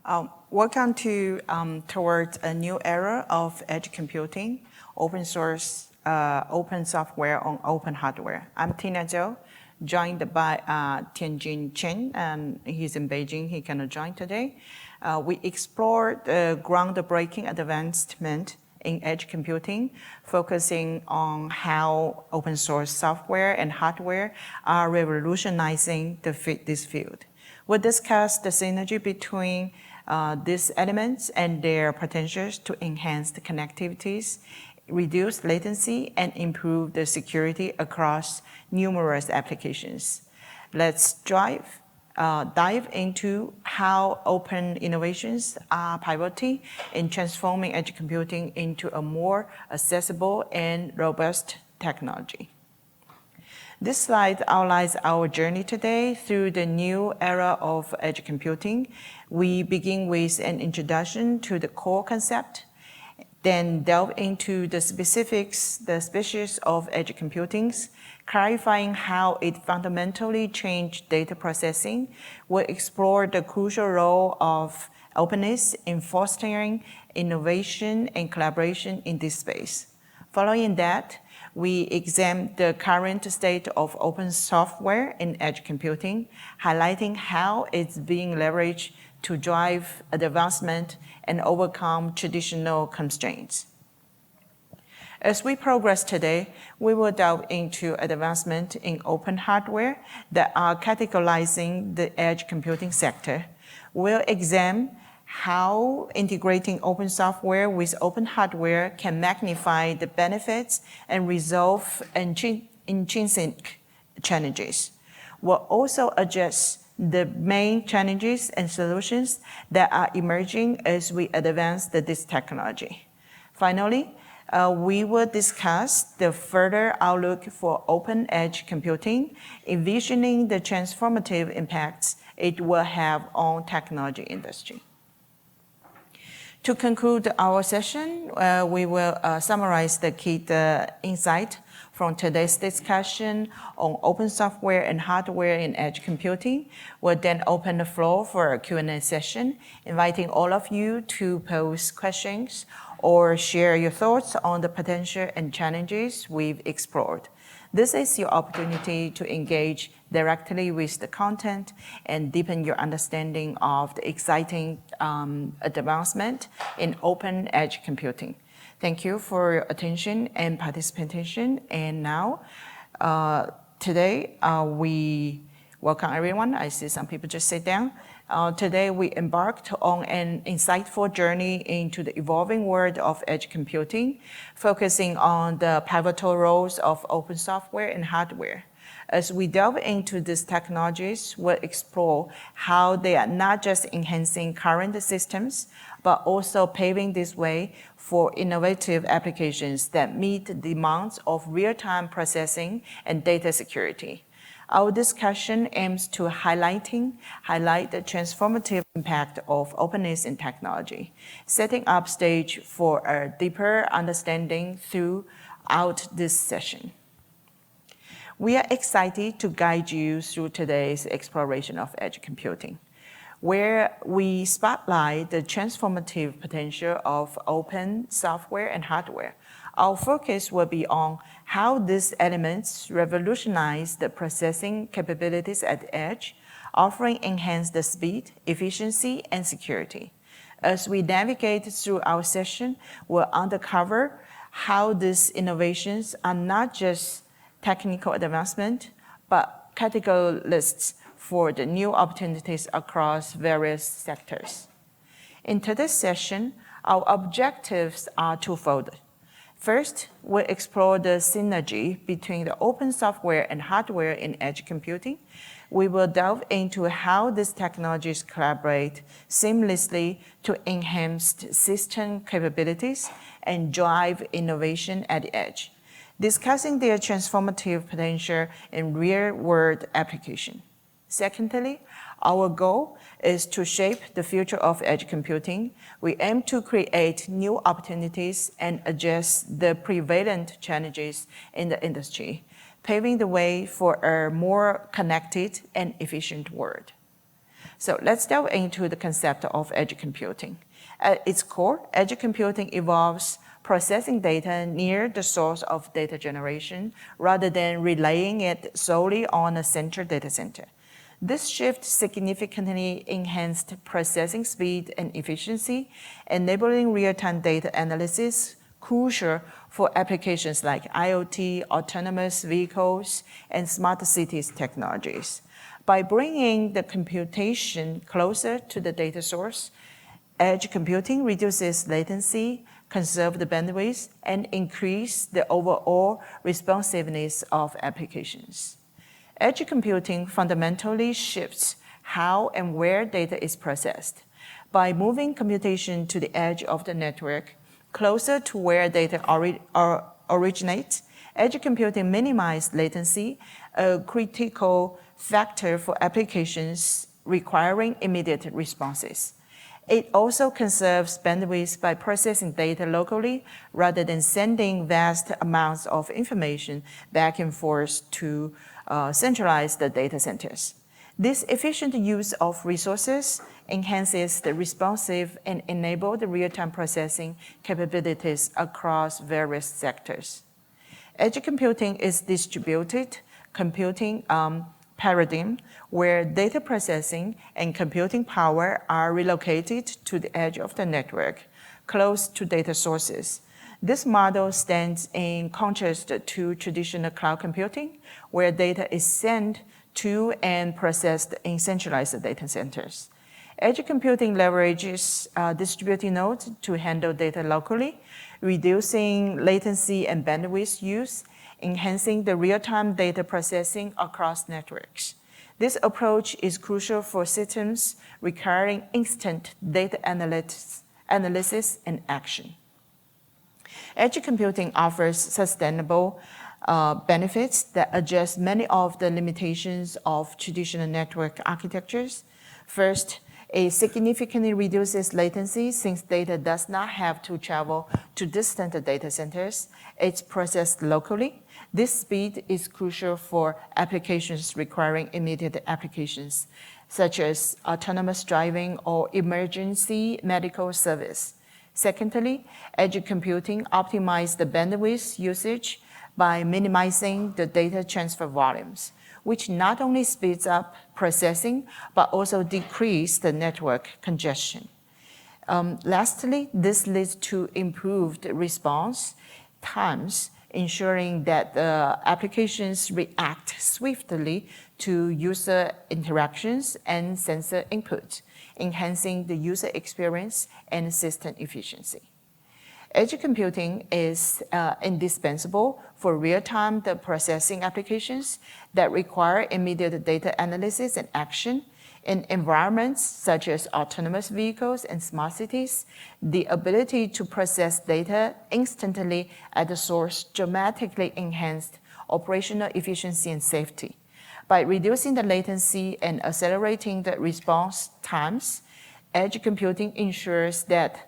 Welcome to towards a new era of edge computing, open source, open software on open hardware. I'm Tsou, joined by Tiejun Chen, and he's in Beijing. He cannot join today. We explore the groundbreaking advancement in edge computing, focusing on how open source software and hardware are revolutionizing this field. We'll discuss the synergy between these elements and their potentials to enhance the connectivities, reduce latency, and improve the security across numerous applications. Let's dive into how open innovations are pivoting in transforming edge computing into a more accessible and robust technology. This slide outlines our journey today through the new era of edge computing. We begin with an introduction to the core concept, then delve into the specifics, the species of edge computing, clarifying how it fundamentally changed data processing. We'll explore the crucial role of openness in fostering innovation and collaboration in this space. Following that, we examine the current state of open software in edge computing, highlighting how it's being leveraged to drive advancement and overcome traditional constraints. As we progress today, we will delve into advancement in open hardware that are categorizing the edge computing sector. We'll examine how integrating open software with open hardware can magnify the benefits and resolve intrinsic challenges. We'll also address the main challenges and solutions that are emerging as we advance this technology. Finally, we will discuss the further outlook for open edge computing, envisioning the transformative impacts it will have on technology industry. To conclude our session, we will summarize the key insight from today's discussion on open software and hardware in edge computing. We'll then open the floor for a Q&A session, inviting all of you to pose questions or share your thoughts on the potential and challenges we've explored. This is your opportunity to engage directly with the content and deepen your understanding of the exciting advancement in open edge computing. Thank you for your attention and participation. And now, today, we welcome everyone. I see some people just sit down. Today, we embarked on an insightful journey into the evolving world of edge computing, focusing on the pivotal roles of open software and hardware. As we delve into these technologies, we'll explore how they are not just enhancing current systems, but also paving this way for innovative applications that meet the demands of real-time processing and data security. Our discussion aims to highlight the transformative impact of openness in technology, setting up stage for a deeper understanding throughout this session. We are excited to guide you through today's exploration of edge computing, where we spotlight the transformative potential of open software and hardware. Our focus will be on how these elements revolutionize the processing capabilities at the edge, offering enhanced speed, efficiency, and security. As we navigate through our session, we'll uncover how these innovations are not just technical advancement, but catalysts for the new opportunities across various sectors. In today's session, our objectives are twofold. First, we'll explore the synergy between the open software and hardware in edge computing. We will delve into how these technologies collaborate seamlessly to enhance system capabilities and drive innovation at the edge, discussing their transformative potential in real-world application. Secondly, our goal is to shape the future of edge computing. We aim to create new opportunities and address the prevalent challenges in the industry, paving the way for a more connected and efficient world. So let's delve into the concept of edge computing. At its core, edge computing involves processing data near the source of data generation rather than relaying it solely on a central data center. This shift significantly enhanced processing speed and efficiency, enabling real-time data analysis crucial for applications like IoT, autonomous vehicles, and smart cities technologies. By bringing the computation closer to the data source, edge computing reduces latency, conserves the bandwidth, and increases the overall responsiveness of applications. Edge computing fundamentally shifts how and where data is processed. By moving computation to the edge of the network, closer to where data originates, edge computing minimizes latency, a critical factor for applications requiring immediate responses. It also conserves bandwidth by processing data locally rather than sending vast amounts of information back and forth to centralized data centers. This efficient use of resources enhances the responsive and enables the real-time processing capabilities across various sectors. Edge computing is distributed computing paradigm where data processing and computing power are relocated to the edge of the network, close to data sources. This model stands in contrast to traditional cloud computing, where data is sent to and processed in centralized data centers. Edge computing leverages distributed nodes to handle data locally, reducing latency and bandwidth use, enhancing the real-time data processing across networks. This approach is crucial for systems requiring instant data analysis and action. Edge computing offers sustainable benefits that address many of the limitations of traditional network architectures. First, it significantly reduces latency since data does not have to travel to distant data centers. It's processed locally. This speed is crucial for applications requiring immediate applications, such as autonomous driving or emergency medical service. Secondly, edge computing optimizes the bandwidth usage by minimizing the data transfer volumes, which not only speeds up processing, but also decreases the network congestion. Lastly, this leads to improved response times, ensuring that the applications react swiftly to user interactions and sensor input, enhancing the user experience and system efficiency. Edge computing is indispensable for real-time processing applications that require immediate data analysis and action. In environments such as autonomous vehicles and smart cities, the ability to process data instantly at the source dramatically enhanced operational efficiency and safety. By reducing the latency and accelerating the response times, edge computing ensures that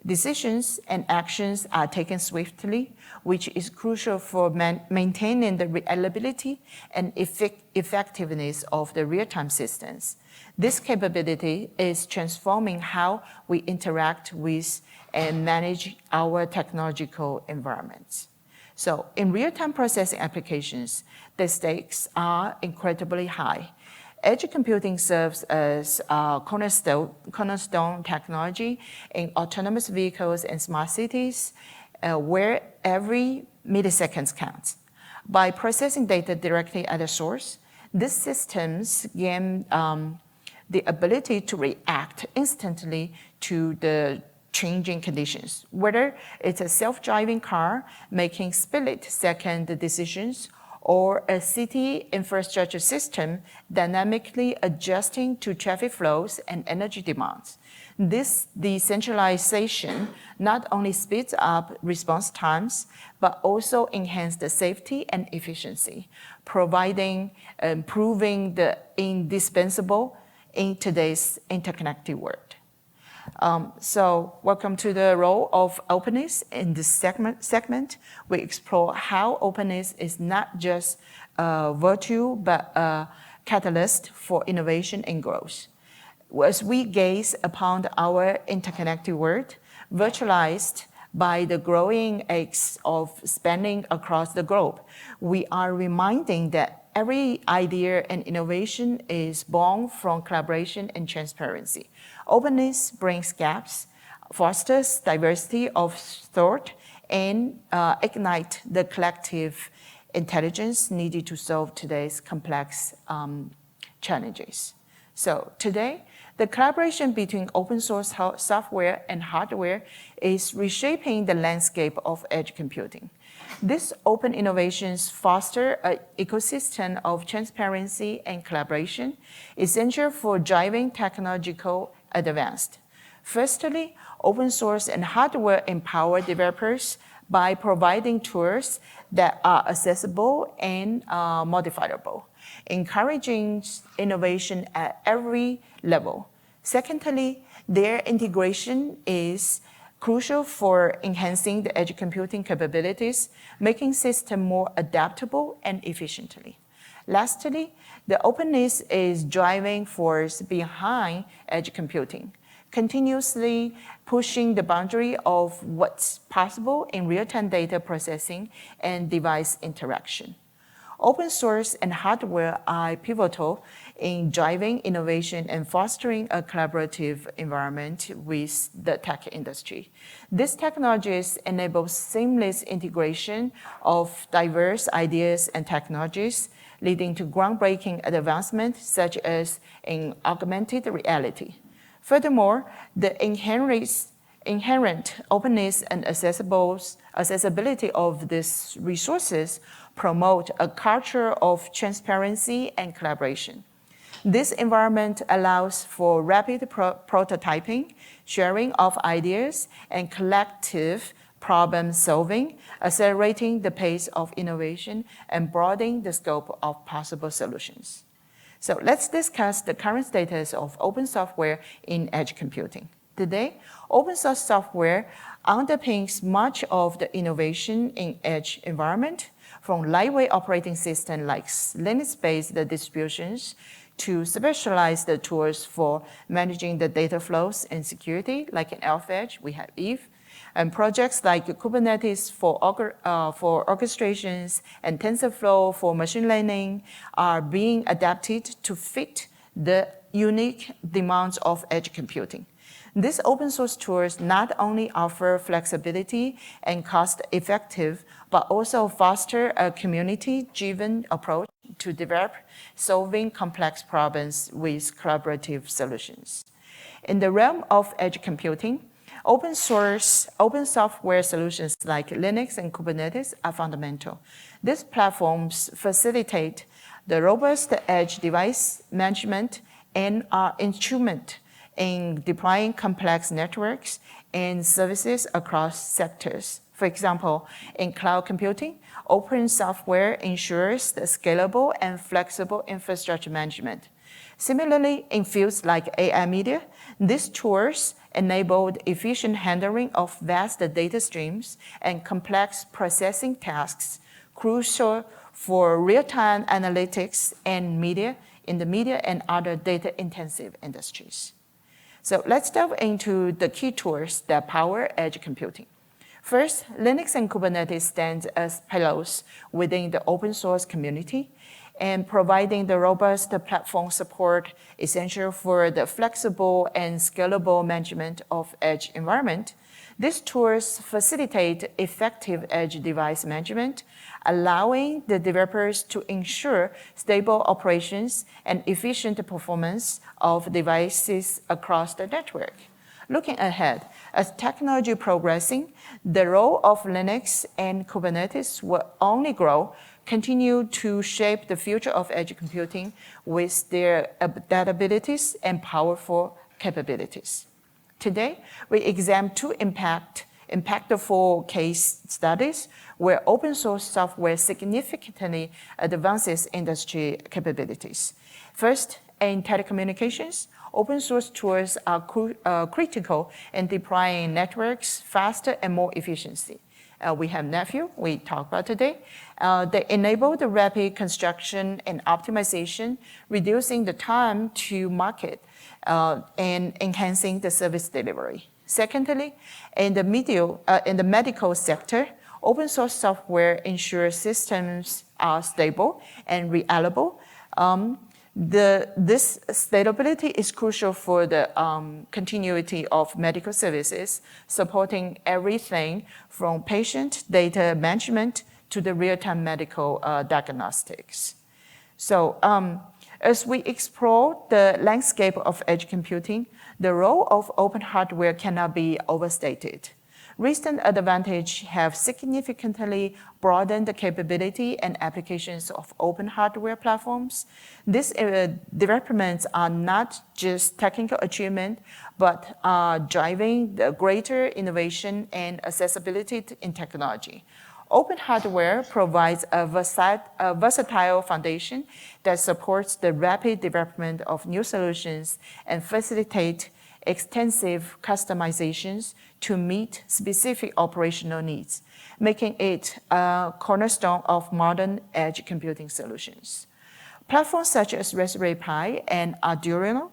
decisions and actions are taken swiftly, which is crucial for maintaining the reliability and effectiveness of the real-time systems. This capability is transforming how we interact with and manage our technological environments. So in real-time processing applications, the stakes are incredibly high. Edge computing serves as a cornerstone technology in autonomous vehicles and smart cities, where every millisecond counts. By processing data directly at the source, these systems gain the ability to react instantly to the changing conditions, whether it's a self-driving car making split-second decisions or a city infrastructure system dynamically adjusting to traffic flows and energy demands. This decentralization not only speeds up response times, but also enhances the safety and efficiency, proving the indispensable in today's interconnected world. So welcome to the role of openness. In this segment, we explore how openness is not just a virtue, but a catalyst for innovation and growth. As we gaze upon our interconnected world, virtualized by the growing acts of spanning across the globe, we are reminding that every idea and innovation is born from collaboration and transparency. Openness brings gaps, fosters diversity of thought, and ignite the collective intelligence needed to solve today's complex challenges. So today, the collaboration between open source software and hardware is reshaping the landscape of edge computing. These open innovations foster an ecosystem of transparency and collaboration, essential for driving technological advance. Firstly, open source and hardware empower developers by providing tools that are accessible and modifiable, encouraging innovation at every level. Secondly, their integration is crucial for enhancing the edge computing capabilities, making systems more adaptable and efficiently. Lastly, the openness is driving force behind edge computing, continuously pushing the boundary of what's possible in real-time data processing and device interaction. Open source and hardware are pivotal in driving innovation and fostering a collaborative environment with the tech industry. These technologies enable seamless integration of diverse ideas and technologies, leading to groundbreaking advancements such as in augmented reality. Furthermore, the inherent openness and accessibility of these resources promote a culture of transparency and collaboration. This environment allows for rapid prototyping, sharing of ideas, and collective problem solving, accelerating the pace of innovation and broadening the scope of possible solutions. So let's discuss the current status of open software in edge computing. Today, open source software underpins much of the innovation in edge environment, from lightweight operating systems like Linux-based distributions to specialized tools for managing the data flows and security, like in ElfEdge, we have Eve, and projects like Kubernetes for orchestrations and TensorFlow for machine learning are being adapted to fit the unique demands of edge computing. These open source tools not only offer flexibility and cost-effective, but also foster a community-driven approach to develop solving complex problems with collaborative solutions. In the realm of edge computing, open software solutions like Linux and Kubernetes are fundamental. These platforms facilitate the robust edge device management and are instrumental in deploying complex networks and services across sectors. For example, in cloud computing, open software ensures the scalable and flexible infrastructure management. Similarly, in fields like AI media, these tools enabled efficient handling of vast data streams and complex processing tasks, crucial for real-time analytics and media in the media and other data-intensive industries. So let's delve into the key tools that power edge computing. First, Linux and Kubernetes stand as pillars within the open source community and providing the robust platform support essential for the flexible and scalable management of edge environment. These tools facilitate effective edge device management, allowing the developers to ensure stable operations and efficient performance of devices across the network. Looking ahead, as technology progressing, the role of Linux and Kubernetes will only grow, continue to shape the future of edge computing with their adaptabilities and powerful capabilities. Today, we examine two impactful case studies where open source software significantly advances industry capabilities. First, in telecommunications, open source tools are critical in deploying networks faster and more efficiently. We have Nephew, we talked about today. They enable the rapid construction and optimization, reducing the time to market and enhancing the service delivery. Secondly, in the medical sector, open source software ensures systems are stable and reliable. This stability is crucial for the continuity of medical services, supporting everything from patient data management to the real-time medical diagnostics. So as we explore the landscape of edge computing, the role of open hardware cannot be overstated. Recent advantages have significantly broadened the capability and applications of open hardware platforms. These developments are not just technical achievement, but are driving the greater innovation and accessibility in technology. Open hardware provides a versatile foundation that supports the rapid development of new solutions and facilitates extensive customizations to meet specific operational needs, making it a cornerstone of modern edge computing solutions. Platforms such as Raspberry Pi and Arduino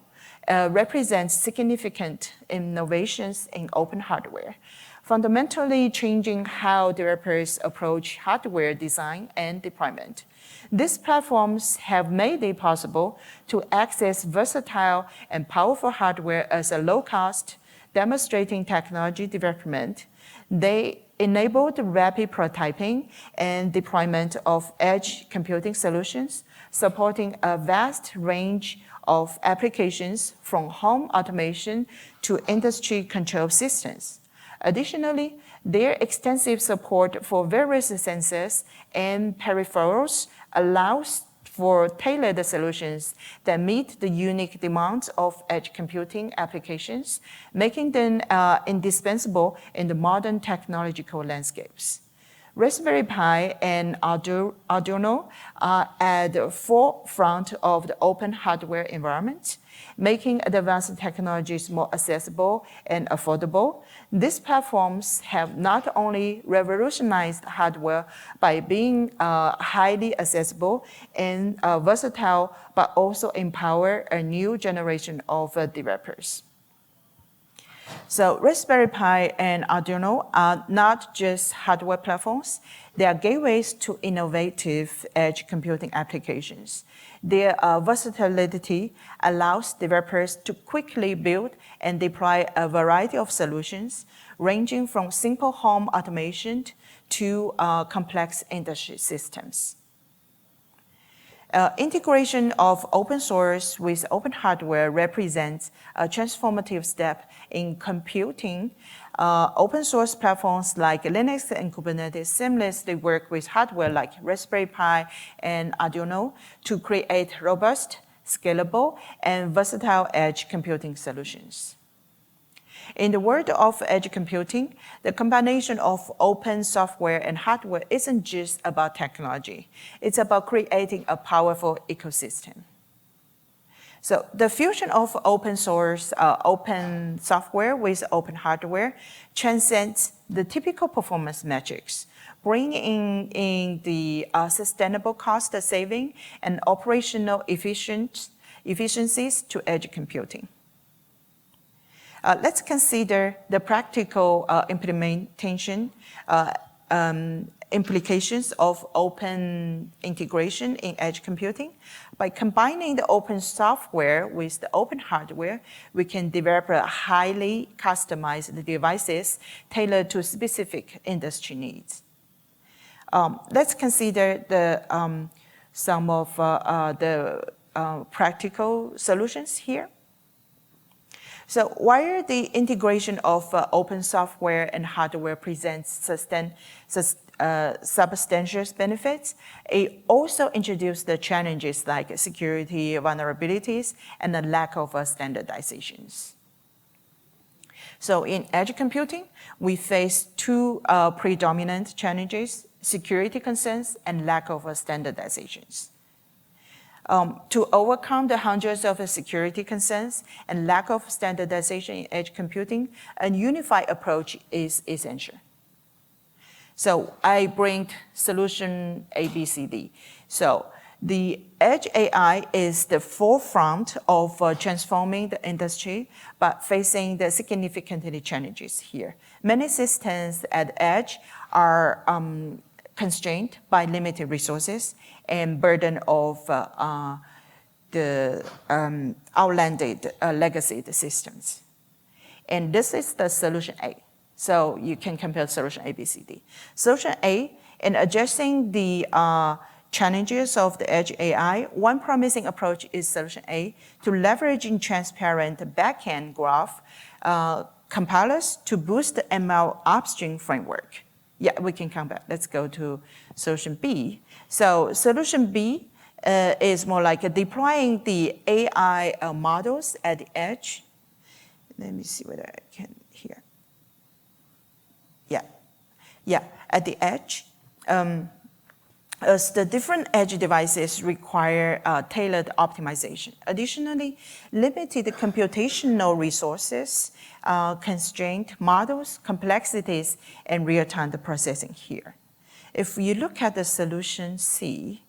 represent significant innovations in open hardware, fundamentally changing how developers approach hardware design and deployment. These platforms have made it possible to access versatile and powerful hardware as a low cost, demonstrating technology development. They enable the rapid prototyping and deployment of edge computing solutions, supporting a vast range of applications from home automation to industry control systems. Additionally, their extensive support for various sensors and peripherals allows for tailored solutions that meet the unique demands of edge computing applications, making them indispensable in the modern technological landscapes. Raspberry Pi and Arduino are at the forefront of the open hardware environment, making advanced technologies more accessible and affordable. These platforms have not only revolutionized hardware by being highly accessible and versatile, but also empower a new generation of developers. So Raspberry Pi and Arduino are not just hardware platforms, they are gateways to innovative edge computing applications. Their versatility allows developers to quickly build and deploy a variety of solutions, ranging from simple home automation to complex industry systems. Integration of open source with open hardware represents a transformative step in computing. Open source platforms like Linux and Kubernetes seamlessly work with hardware like Raspberry Pi and Arduino to create robust, scalable, and versatile edge computing solutions. In the world of edge computing, the combination of open software and hardware isn't just about technology. It's about creating a powerful ecosystem. So the fusion of open source, open software with open hardware transcends the typical performance metrics, bringing in the sustainable cost saving and operational efficiencies to edge computing. Let's consider the practical implementation implications of open integration in edge computing. By combining the open software with the open hardware, we can develop highly customized devices tailored to specific industry needs. Let's consider some of the practical solutions here. So while the integration of open software and hardware presents substantial benefits, it also introduced the challenges like security vulnerabilities and the lack of standardizations. So in edge computing, we face two predominant challenges: security concerns and lack of standardizations. To overcome the hundreds of security concerns and lack of standardization in edge computing, a unified approach is essential. So I bring solution A, B, C, D. So the edge AI is the forefront of transforming the industry, but facing the significant challenges here. Many systems at edge are constrained by limited resources and burden of the outlanded legacy systems. And this is the solution A. So you can compare solution A, B, C, D. Solution A, in addressing the challenges of the edge AI, one promising approach is solution A to leveraging transparent backend graph compilers to boost the ML upstream framework. Yeah, we can come back. Let's go to solution B. So solution B is more like deploying the AI models at the edge. Let me see whether I can here. Yeah, at the edge. As the different edge devices require tailored optimization. Additionally, limited computational resources, constrained models, complexities, and real-time processing here. If you look at the solution C,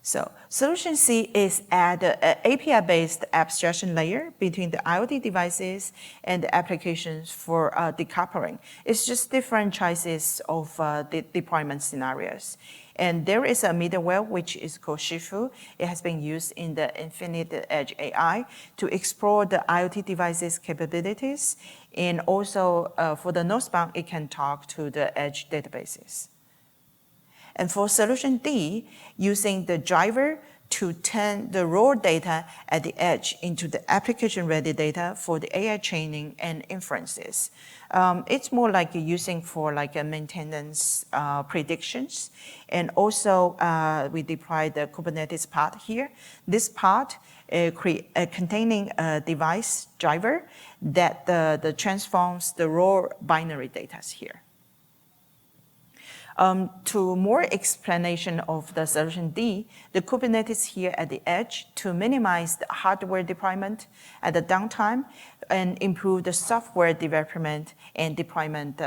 so solution C is at an API-based abstraction layer between the IoT devices and the applications for decoupling. It's just different choices of the deployment scenarios. And there is a middleware which is called Shifu. It has been used in the Infinite Edge AI to explore the IoT devices capabilities. And also for the northbound, it can talk to the edge databases. And for solution D, using the driver to turn the raw data at the edge into the application-ready data for the AI training and inferences. It's more like using for like a maintenance predictions. And also we deploy the Kubernetes pod here. This pod containing a device driver that transforms the raw binary data here. To more explanation of the solution D, the Kubernetes here at the edge to minimize the hardware deployment at the downtime and improve the software development and deployment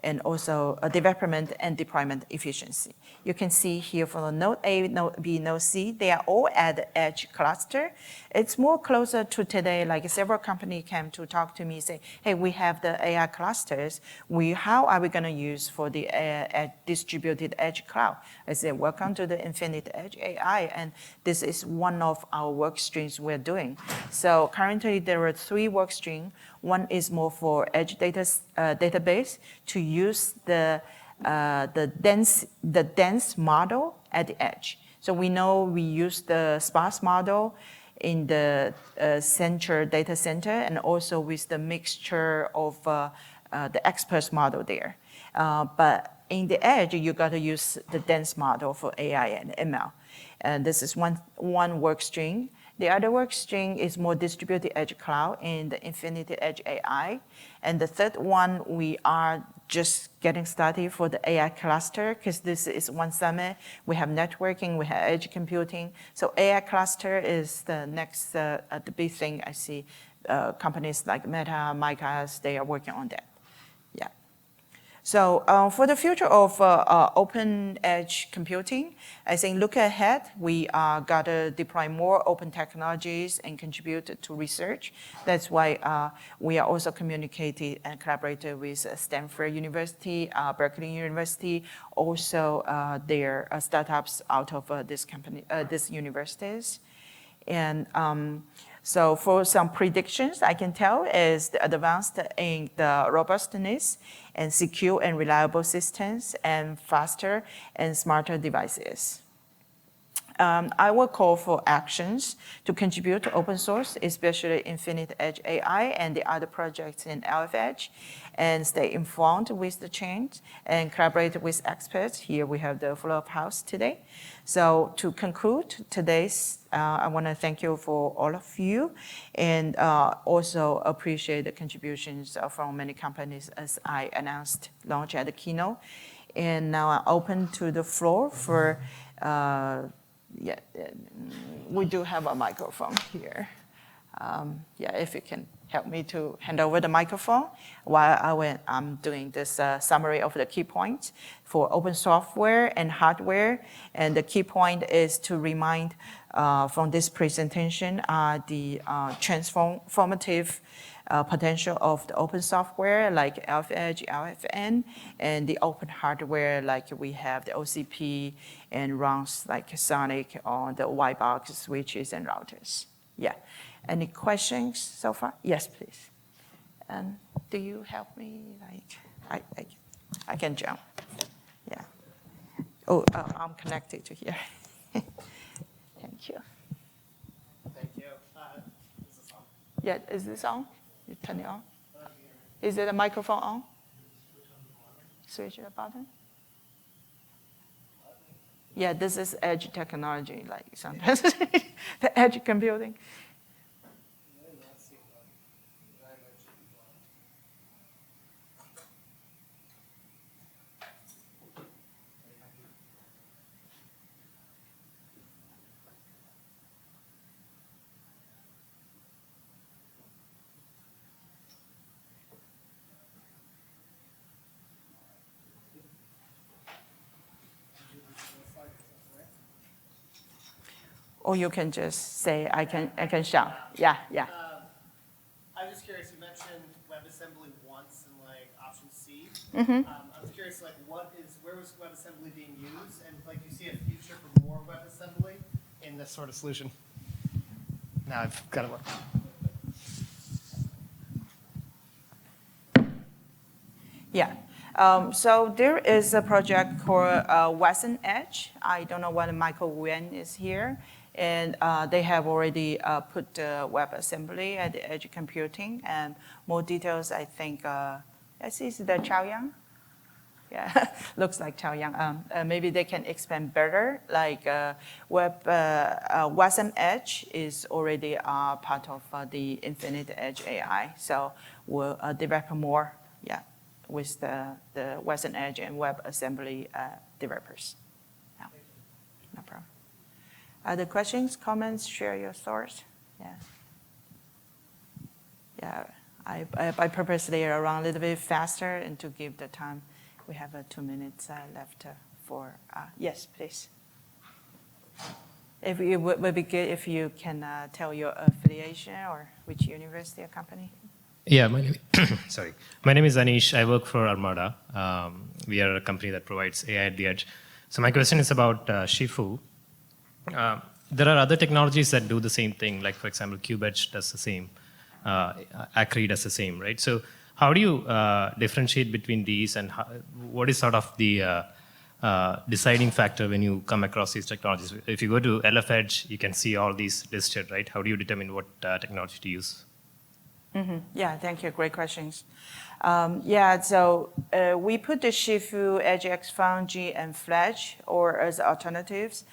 and also development and deployment efficiency. You can see here for the node A, node B, node C, they are all at the edge cluster. It's more closer to today, like several companies came to talk to me, say, hey, we have the AI clusters. How are we gonna use for the distributed edge cloud? I said, welcome to the Infinite Edge AI, and this is one of our work streams we're doing. So currently there are 3 work streams. One is more for edge database to use the dense model at the edge. So we know we use the sparse model in the central data center and also with the mixture of the expert model there. But in the edge, you got to use the dense model for AI and ML. And this is one work stream. The other work stream is more distributed edge cloud in the Infinity Edge AI. And the third one, we are just getting started for the AI cluster because this is one summit. We have networking, we have edge computing. So AI cluster is the next the big thing I see companies like Meta, Micas, they are working on that. Yeah. So for the future of open edge computing, I think look ahead, we got to deploy more open technologies and contribute to research. That's why we are also communicating and collaborating with Stanford University, Berkeley University, also their startups out of these universities. And so for some predictions, I can tell is the advanced in the robustness and secure and reliable systems and faster and smarter devices. I will call for actions to contribute to open source, especially Infinite Edge AI and the other projects in LFEdge, and stay informed with the change and collaborate with experts. Here we have the floor of house today. So to conclude today's, I want to thank you for all of you and also appreciate the contributions from many companies as I announced launch at the keynote. And now I'm open to the floor for yeah, we do have a microphone here. Yeah, if you can help me to hand over the microphone while I'm doing this summary of the key points for open software and hardware. And the key point is to remind from this presentation the transformative potential of the open software like Alpha-Edge, LFN, and the open hardware like we have the OCP and runs like Sonic on the white box switches and routers. Yeah. Any questions so far? Yes, please. And do you help me? Like, I can jump. Yeah. Oh, I'm connected to here. Thank you. Thank you. Is this on? Yeah, is this on? You turn it on? Is it a microphone on? Switch the button? Yeah, this is edge technology, like sometimes the edge computing. Or you can just say, I can shout. Yeah, yeah. I'm just curious, you mentioned WebAssembly once in like option C. I was curious, like where was WebAssembly being used? And like, you see a future for more WebAssembly in this sort of solution? Now I've got it work. Yeah. So there is a project called Western Edge. I don't know whether Michael Nguyen is here. And they have already put WebAssembly at the edge computing. And more details, I think, I see it's the Chaoyang. Yeah, looks like Chaoyang. Maybe they can expand better. Like Western Edge is already part of the Infinite Edge AI. So we'll develop more, yeah, with the Western Edge and WebAssembly developers. Yeah, no problem. Other questions, comments, share your thoughts? Yeah. Yeah, I purposely run a little bit faster and to give the time. We have 2 minutes left for, yes, please. If it would be good if you can tell your affiliation or which university or company. Yeah, my name is Anish. I work for Armada. We are a company that provides AI at the edge. So my question is about Shifu. There are other technologies that do the same thing, like for example, CubeEdge does the same, Acri does the same, right? So how do you differentiate between these, and what is sort of the deciding factor when you come across these technologies? If you go to LF-Edge, you can see all these listed, right? How do you determine what technology to use? Yeah, thank you. Great questions. Yeah, so we put the Shifu, EdgeX Foundry, and Flash or as alternatives.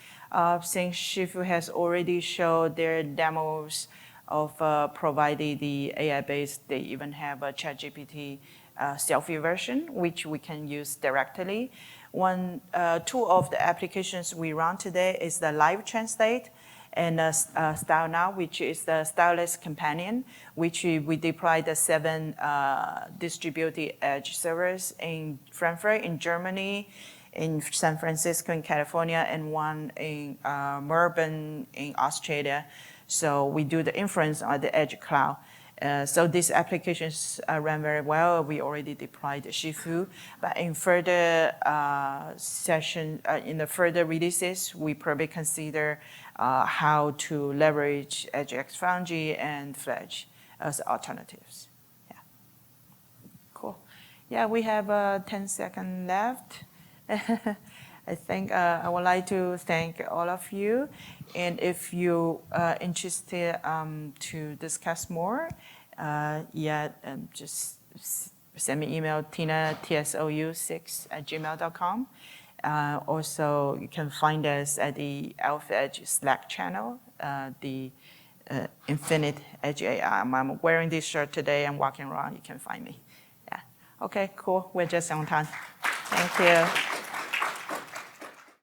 Since Shifu has already showed their demos of providing the AI-based, they even have a ChatGPT selfie version, which we can use directly. Two of the applications we run today is the Live Translate and Style Now, which is the stylus companion, which we deployed the 7 distributed edge servers in Frankfurt, in Germany, in San Francisco, in California, and one in Melbourne, in Australia. So we do the inference on the edge cloud. So these applications run very well. We already deployed the Shifu, but in further in the further releases, we probably consider how to leverage EdgeX Foundry and Flash as alternatives. Yeah, cool. Yeah, we have 10 seconds left. I think I would like to thank all of you. And if you are interested to discuss more, just send me email, Tina, tsou6@gmail.com. Also, you can find us at the Alpha-Edge Slack channel, the Infinite Edge AI. I'm wearing this shirt today. I'm walking around. You can find me. Yeah. Okay, cool. We're just on time. Thank you.